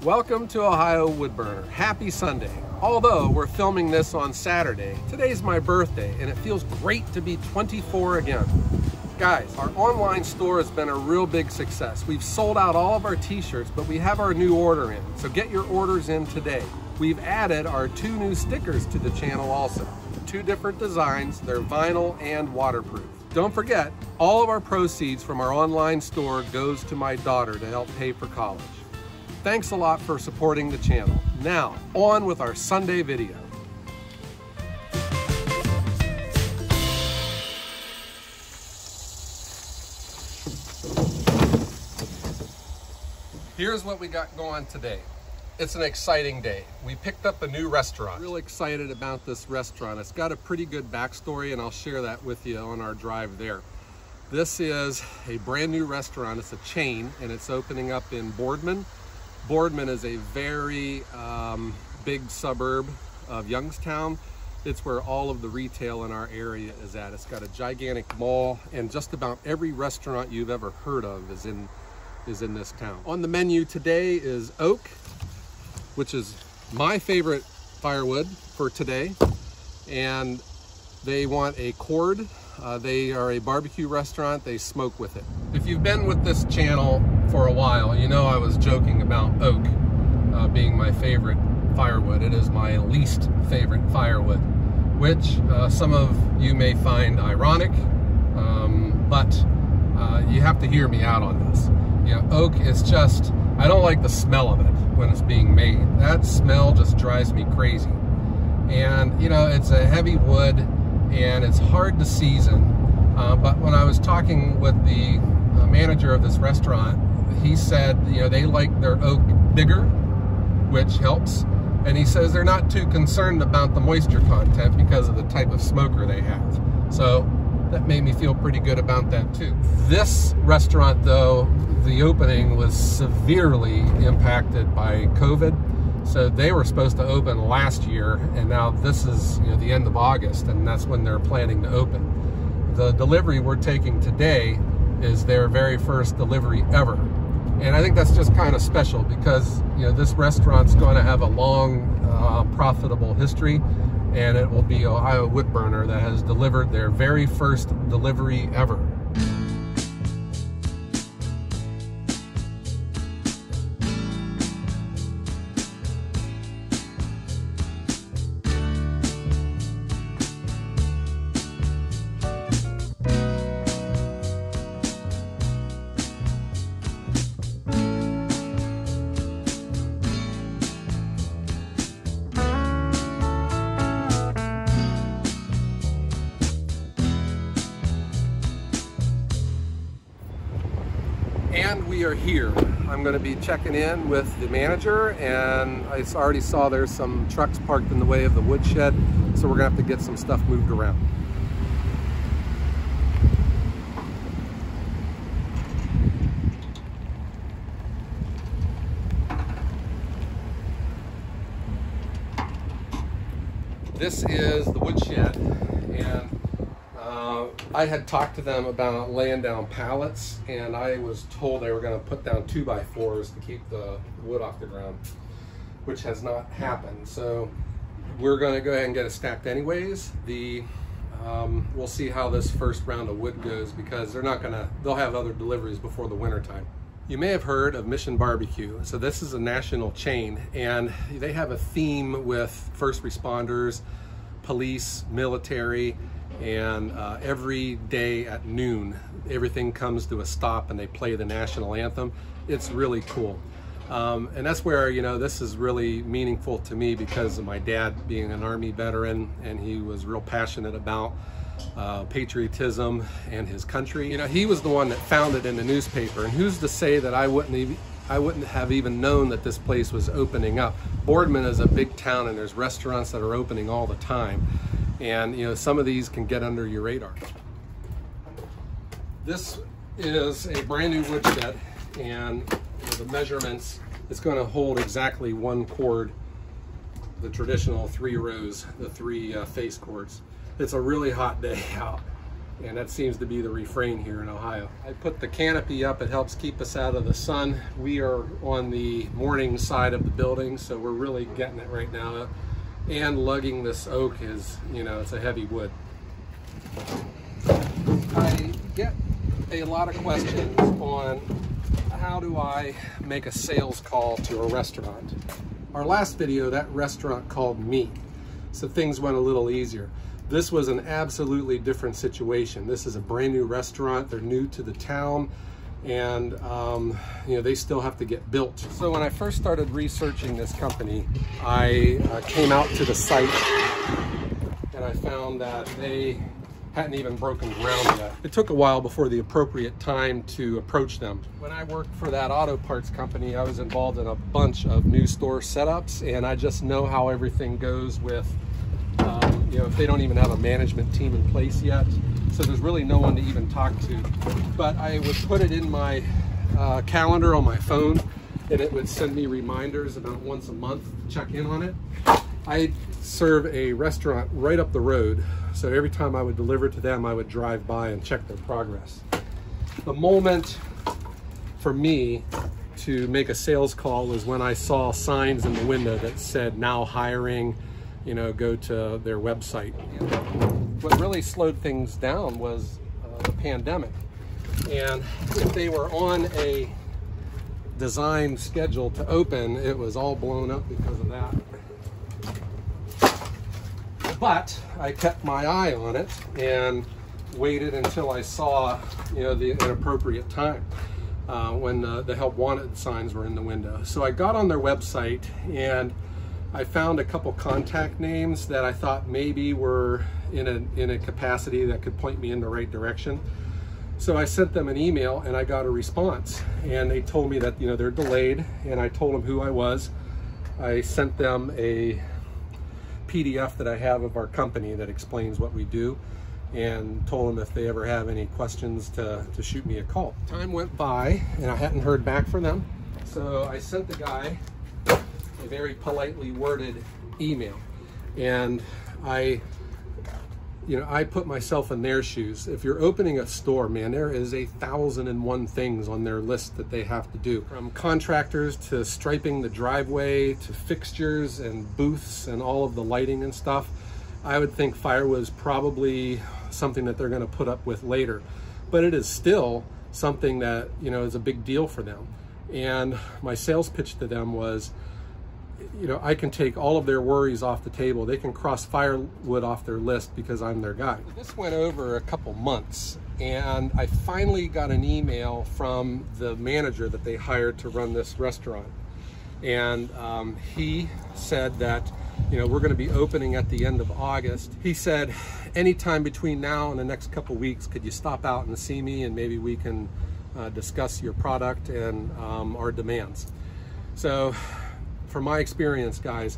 Welcome to Ohio Woodburner. Happy Sunday. Although we're filming this on Saturday, today's my birthday and it feels great to be 24 again. Guys, our online store has been a real big success. We've sold out all of our t-shirts, but we have our new order in, so get your orders in today. We've added our 2 new stickers to the channel also. 2 different designs, they're vinyl and waterproof. Don't forget, all of our proceeds from our online store goes to my daughter to help pay for college. Thanks a lot for supporting the channel. Now, on with our Sunday video. Here's what we got going today. It's an exciting day. We picked up a new restaurant. Really excited about this restaurant. It's got a pretty good backstory and I'll share that with you on our drive there. This is a brand new restaurant. It's a chain and it's opening up in Boardman. Boardman is a very big suburb of Youngstown. It's where all of the retail in our area is at. It's got a gigantic mall and just about every restaurant you've ever heard of is in this town. On the menu today is Oak, which is my favorite firewood for today. And they want a cord. They are a barbecue restaurant. They smoke with it. If you've been with this channel for a while, you know I was joking about oak being my favorite firewood. It is my least favorite firewood, which some of you may find ironic, but you have to hear me out on this. You know, oak is just, I don't like the smell of it when it's being made. That smell just drives me crazy. And you know, it's a heavy wood and it's hard to season. But when I was talking with the manager of this restaurant, he said, you know, they like their oak bigger, which helps. And he says they're not too concerned about the moisture content because of the type of smoker they have. So that made me feel pretty good about that too. This restaurant though, the opening was severely impacted by COVID. So they were supposed to open last year and now this is, you know, the end of August and that's when they're planning to open. The delivery we're taking today is their very first delivery ever. And I think that's just kind of special because, you know, this restaurant's going to have a long, profitable history, and it will be Ohio Woodburner that has delivered their very first delivery ever. And we are here. I'm going to be checking in with the manager, and I already saw there's some trucks parked in the way of the woodshed, so we're going to have to get some stuff moved around. This is the woodshed, and I had talked to them about laying down pallets, and I was told they were going to put down 2x4s to keep the wood off the ground, which has not happened. So we're going to go ahead and get it stacked anyways. We'll see how this first round of wood goes because they'll have other deliveries before the winter time. You may have heard of Mission Barbecue. So this is a national chain and they have a theme with first responders, police, military, and every day at noon everything comes to a stop and they play the national anthem. It's really cool, and that's where, you know, this is really meaningful to me because of my dad being an Army veteran, and he was real passionate about patriotism and his country. You know, he was the one that found it in the newspaper, and who's to say that I wouldn't have even known that this place was opening up. Boardman is a big town and there's restaurants that are opening all the time. And you know, some of these can get under your radar. This is a brand new woodshed, and you know, the measurements, it's going to hold exactly 1 cord, the traditional 3 rows, the 3 face cords. It's a really hot day out, And that seems to be the refrain here in Ohio. I put the canopy up, it helps keep us out of the sun. We are on the morning side of the building, so we're really getting it right now. And lugging this oak is, you know, it's a heavy wood. I get a lot of questions on how do I make a sales call to a restaurant. Our last video, that restaurant called me, so things went a little easier. This was an absolutely different situation. This is a brand new restaurant. They're new to the town, and you know, they still have to get built. So when I first started researching this company, I came out to the site and I found that they hadn't even broken ground yet. It took a while before the appropriate time to approach them. When I worked for that auto parts company, I was involved in a bunch of new store setups, and I just know how everything goes with you know, if they don't even have a management team in place yet, so there's really no one to even talk to. But I would put it in my calendar on my phone, and it would send me reminders about once a month to check in on it. I serve a restaurant right up the road, so every time I would deliver to them, I would drive by and check their progress. The moment for me to make a sales call was when I saw signs in the window that said now hiring, you know, go to their website. What really slowed things down was the pandemic. And if they were on a design schedule to open, it was all blown up because of that. But I kept my eye on it and waited until I saw, you know, an appropriate time when the help wanted signs were in the window. So I got on their website and I found a couple contact names that I thought maybe were in a capacity that could point me in the right direction. So I sent them an email and I got a response, and they told me that, you know, they're delayed, and I told them who I was. I sent them a PDF that I have of our company that explains what we do, and told them if they ever have any questions to shoot me a call. Time went by and I hadn't heard back from them, so I sent the guy a very politely worded email, and I put myself in their shoes. If you're opening a store, man, there is 1,001 things on their list that they have to do, from contractors to striping the driveway to fixtures and booths and all of the lighting and stuff. I would think Firewood is probably something that they're going to put up with later, but it is still something that, you know, is a big deal for them. And my sales pitch to them was, you know, I can take all of their worries off the table. They can cross Firewood off their list because I'm their guy. This went over a couple months, and I finally got an email from the manager that they hired to run this restaurant. And he said that, you know, we're going to be opening at the end of August. He said, anytime between now and the next couple weeks, could you stop out and see me, and maybe we can discuss your product and our demands. So, from my experience, guys,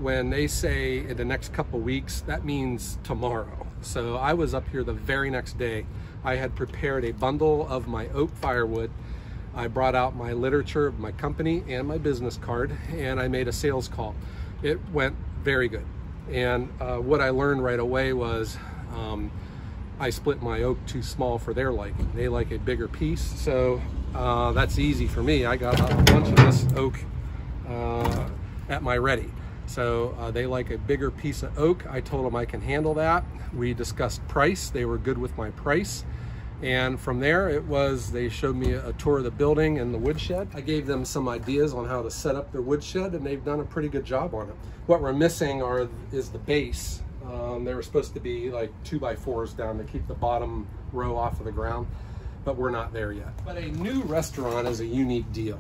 when they say in the next couple weeks, that means tomorrow. So I was up here the very next day. I had prepared a bundle of my oak firewood. I brought out my literature of my company and my business card, and I made a sales call. It went very good. And what I learned right away was I split my oak too small for their liking. They like a bigger piece, so that's easy for me. I got a bunch of this oak at my ready. So they like a bigger piece of oak. I told them I can handle that. We discussed price. They were good with my price. And from there, it was, they showed me a tour of the building and the woodshed. I gave them some ideas on how to set up their woodshed, and they've done a pretty good job on it. What we're missing is the base. They were supposed to be like 2x4s down to keep the bottom row off of the ground, but we're not there yet. But a new restaurant is a unique deal.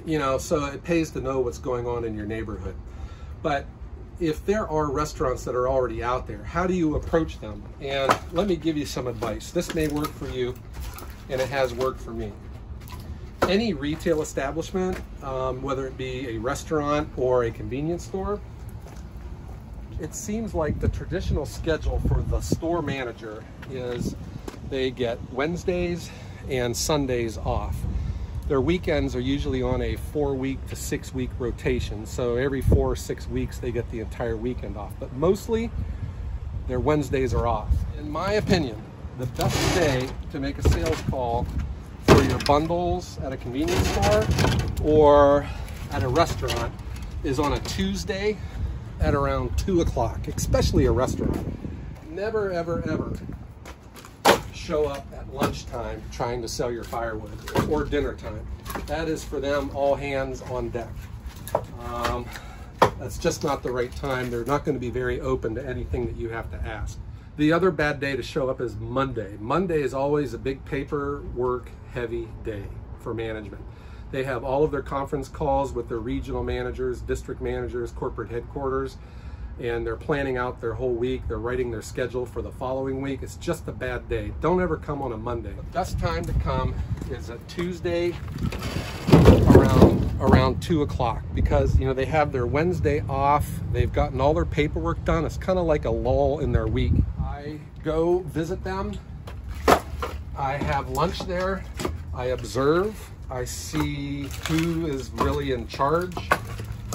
You know, so it pays to know what's going on in your neighborhood. But if there are restaurants that are already out there, how do you approach them? And let me give you some advice. This may work for you, and it has worked for me. Any retail establishment, whether it be a restaurant or a convenience store, it seems like the traditional schedule for the store manager is they get Wednesdays and Sundays off. Their weekends are usually on a 4-week to 6-week rotation. So every 4 or 6 weeks, they get the entire weekend off. But mostly their Wednesdays are off. In my opinion, the best day to make a sales call for your bundles at a convenience store or at a restaurant is on a Tuesday at around 2 o'clock, especially a restaurant. Never, ever, ever show up at lunchtime trying to sell your firewood or dinner time. That is for them all hands on deck. That's just not the right time. They're not going to be very open to anything that you have to ask. The other bad day to show up is Monday. Monday is always a big paperwork heavy day for management. They have all of their conference calls with their regional managers, district managers, corporate headquarters, and they're planning out their whole week. They're writing their schedule for the following week. It's just a bad day. Don't ever come on a Monday. The best time to come is a Tuesday around 2 o'clock, because you know they have their Wednesday off. They've gotten all their paperwork done. It's kind of like a lull in their week. I go visit them. I have lunch there. I observe. I see who is really in charge,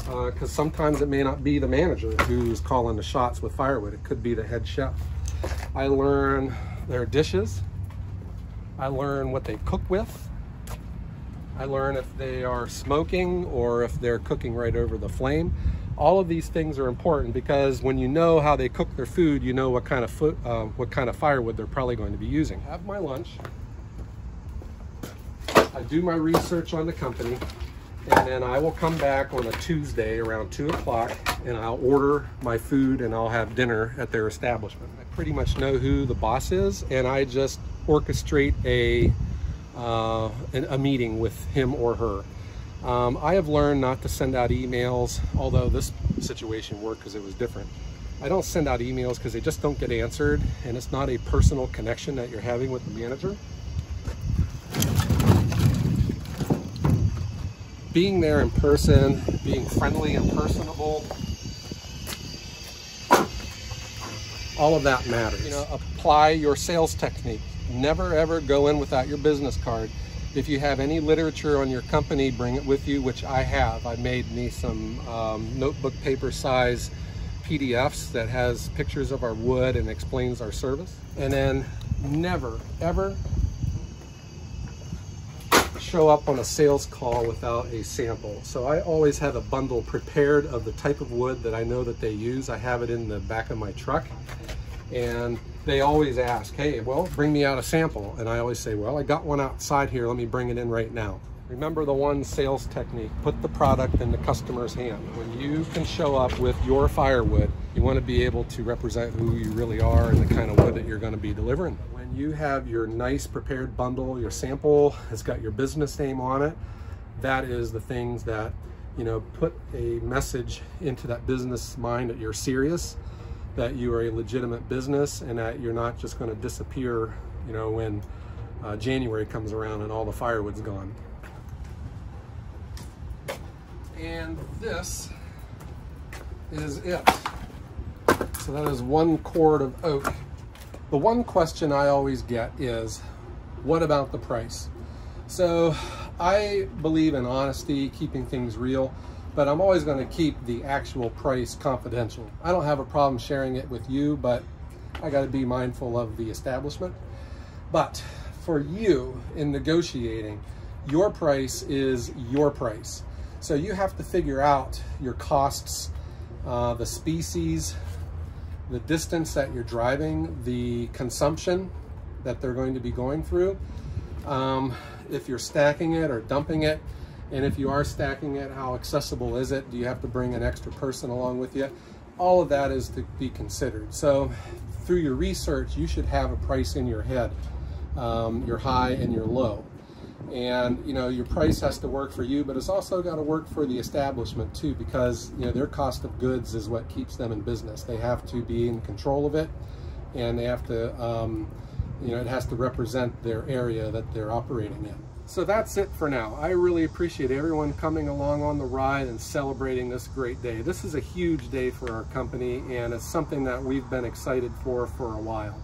because sometimes it may not be the manager who's calling the shots with firewood. It could be the head chef. I learn their dishes. I learn what they cook with. I learn if they are smoking or if they're cooking right over the flame. All of these things are important, because when you know how they cook their food, you know what kind of firewood they're probably going to be using. Have my lunch. I do my research on the company, and then I will come back on a Tuesday around 2 o'clock and I'll order my food and I'll have dinner at their establishment. I pretty much know who the boss is, and I just orchestrate a meeting with him or her. I have learned not to send out emails, although this situation worked because it was different. I don't send out emails because they just don't get answered, and it's not a personal connection that you're having with the manager. Being there in person, being friendly and personable, all of that matters. You know, apply your sales technique. Never ever go in without your business card. If you have any literature on your company, bring it with you, which I have. I made me some notebook paper size PDFs that has pictures of our wood and explains our service. And then never ever show up on a sales call without a sample. So I always have a bundle prepared of the type of wood that I know that they use. I have it in the back of my truck, and they always ask, hey, well, bring me out a sample. And I always say, well, I got one outside here. Let me bring it in right now. Remember the one sales technique: put the product in the customer's hand. When you can show up with your firewood, you want to be able to represent who you really are and the kind of wood that you're going to be delivering. When you have your nice prepared bundle, your sample has got your business name on it, that is the things that, you know, put a message into that business mind that you're serious, that you are a legitimate business, and that you're not just going to disappear, you know, when January comes around and all the firewood's gone. And this is it. So that is 1 cord of oak. The one question I always get is, what about the price? So I believe in honesty, keeping things real, but I'm always going to keep the actual price confidential. I don't have a problem sharing it with you, but I got to be mindful of the establishment. But for you in negotiating, your price is your price. So you have to figure out your costs, the species, the distance that you're driving, the consumption that they're going to be going through, if you're stacking it or dumping it, and if you are stacking it, how accessible is it? Do you have to bring an extra person along with you? All of that is to be considered. So through your research, you should have a price in your head, your high and your low. And you know, your price has to work for you, but it's also got to work for the establishment too, because you know, their cost of goods is what keeps them in business. They have to be in control of it, and they have to, you know, it has to represent their area that they're operating in. So that's it for now. I really appreciate everyone coming along on the ride and celebrating this great day. This is a huge day for our company, and it's something that we've been excited for a while.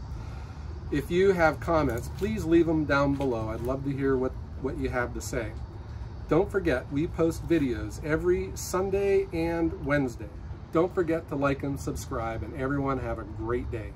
If you have comments, please leave them down below. I'd love to hear what you have to say. Don't forget, we post videos every Sunday and Wednesday. Don't forget to like and subscribe, and everyone have a great day.